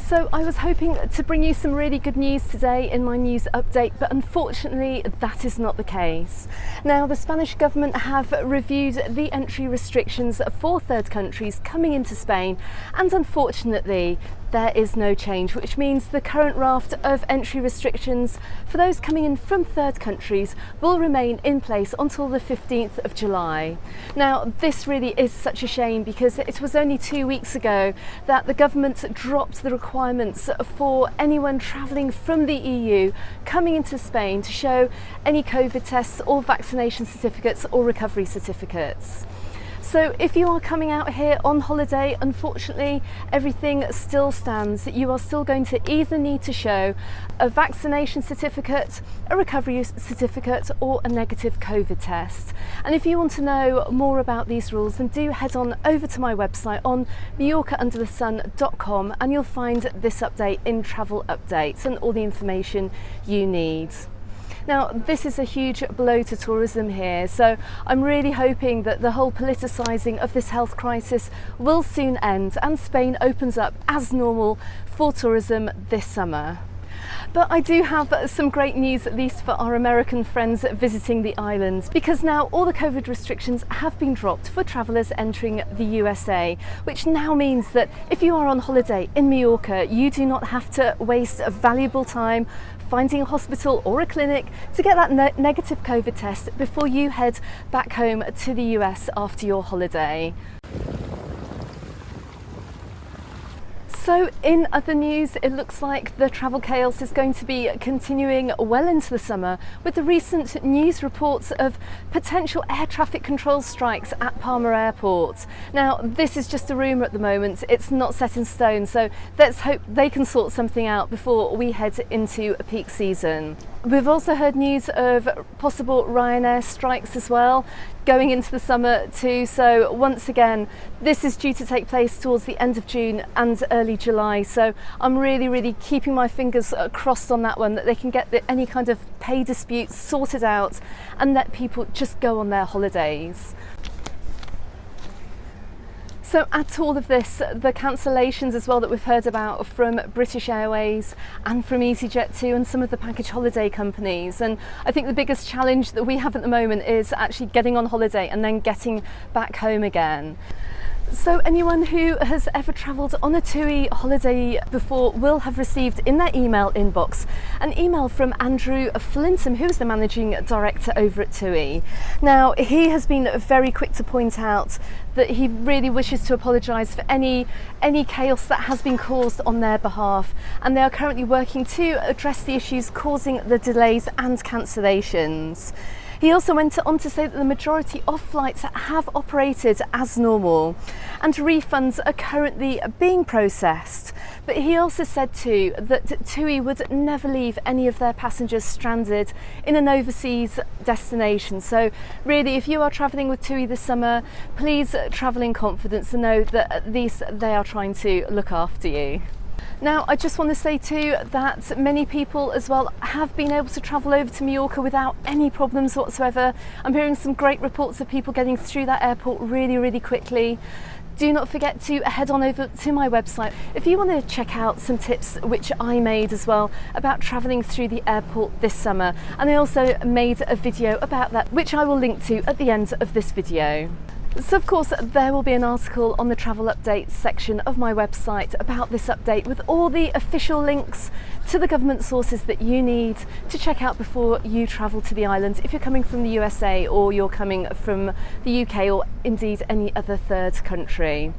So I was hoping to bring you some really good news today in my news update, but unfortunately that is not the case. Now, the Spanish government have reviewed the entry restrictions for third countries coming into Spain, and unfortunately there is no change, which means the current raft of entry restrictions for those coming in from third countries will remain in place until the 15th of July. Now, this really is such a shame because it was only 2 weeks ago that the government dropped the requirements for anyone travelling from the EU coming into Spain to show any COVID tests or vaccination certificates or recovery certificates. So if you are coming out here on holiday, unfortunately everything still stands. You are still going to either need to show a vaccination certificate, a recovery certificate, or a negative COVID test. And if you want to know more about these rules, then do head on over to my website on mallorcaunderthesun.com and you'll find this update in Travel Updates and all the information you need. Now, this is a huge blow to tourism here, so I'm really hoping that the whole politicising of this health crisis will soon end and Spain opens up as normal for tourism this summer. But I do have some great news, at least for our American friends visiting the islands, because now all the COVID restrictions have been dropped for travellers entering the USA, which now means that if you are on holiday in Mallorca, you do not have to waste a valuable time finding a hospital or a clinic to get that negative COVID test before you head back home to the US after your holiday. So in other news, it looks like the travel chaos is going to be continuing well into the summer, with the recent news reports of potential air traffic control strikes at Palma Airport. Now, this is just a rumour at the moment, it's not set in stone, so let's hope they can sort something out before we head into a peak season. We've also heard news of possible Ryanair strikes as well, going into the summer too. So once again, this is due to take place towards the end of June and early July. So I'm really keeping my fingers crossed on that one, that they can get any kind of pay disputes sorted out and let people just go on their holidays. So add to all of this the cancellations as well that we've heard about from British Airways and from EasyJet too, and some of the package holiday companies. And I think the biggest challenge that we have at the moment is actually getting on holiday and then getting back home again. So anyone who has ever travelled on a TUI holiday before will have received in their email inbox an email from Andrew Flintham, who is the managing director over at TUI. Now, he has been very quick to point out that he really wishes to apologise for any chaos that has been caused on their behalf, and they are currently working to address the issues causing the delays and cancellations. He also went on to say that the majority of flights have operated as normal and refunds are currently being processed. But he also said too that TUI would never leave any of their passengers stranded in an overseas destination. So really, if you are travelling with TUI this summer, please travel in confidence and know that at least they are trying to look after you. Now, I just want to say too that many people as well have been able to travel over to Mallorca without any problems whatsoever. I'm hearing some great reports of people getting through that airport really quickly. Do not forget to head on over to my website if you want to check out some tips which I made as well about travelling through the airport this summer. And I also made a video about that, which I will link to at the end of this video. So of course there will be an article on the travel updates section of my website about this update with all the official links to the government sources that you need to check out before you travel to the island if you're coming from the USA or you're coming from the UK or indeed any other third country.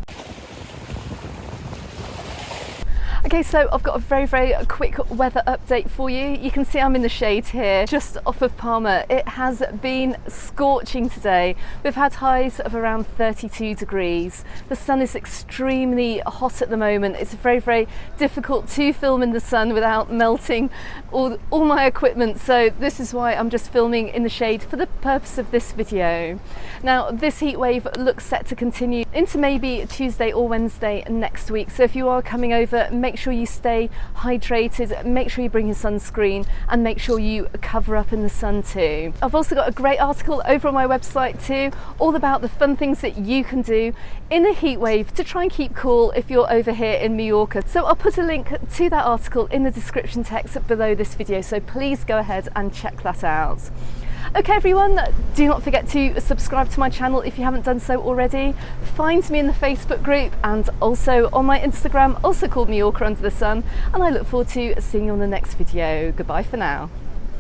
Okay, so I've got a very quick weather update for you. You can see I'm in the shade here, just off of Palma. It has been scorching today. We've had highs of around 32 degrees. The sun is extremely hot at the moment. It's very difficult to film in the sun without melting all my equipment. So this is why I'm just filming in the shade for the purpose of this video. Now, this heat wave looks set to continue into maybe Tuesday or Wednesday next week. So if you are coming over, make make sure you stay hydrated, make sure you bring your sunscreen, and make sure you cover up in the sun too. I've also got a great article over on my website too, all about the fun things that you can do in a heat wave to try and keep cool if you're over here in Mallorca. So I'll put a link to that article in the description text below this video, so please go ahead and check that out. Okay everyone, do not forget to subscribe to my channel if you haven't done so already. Find me in the Facebook group and also on my Instagram, also called Mallorca Under the Sun, and I look forward to seeing you on the next video. Goodbye for now.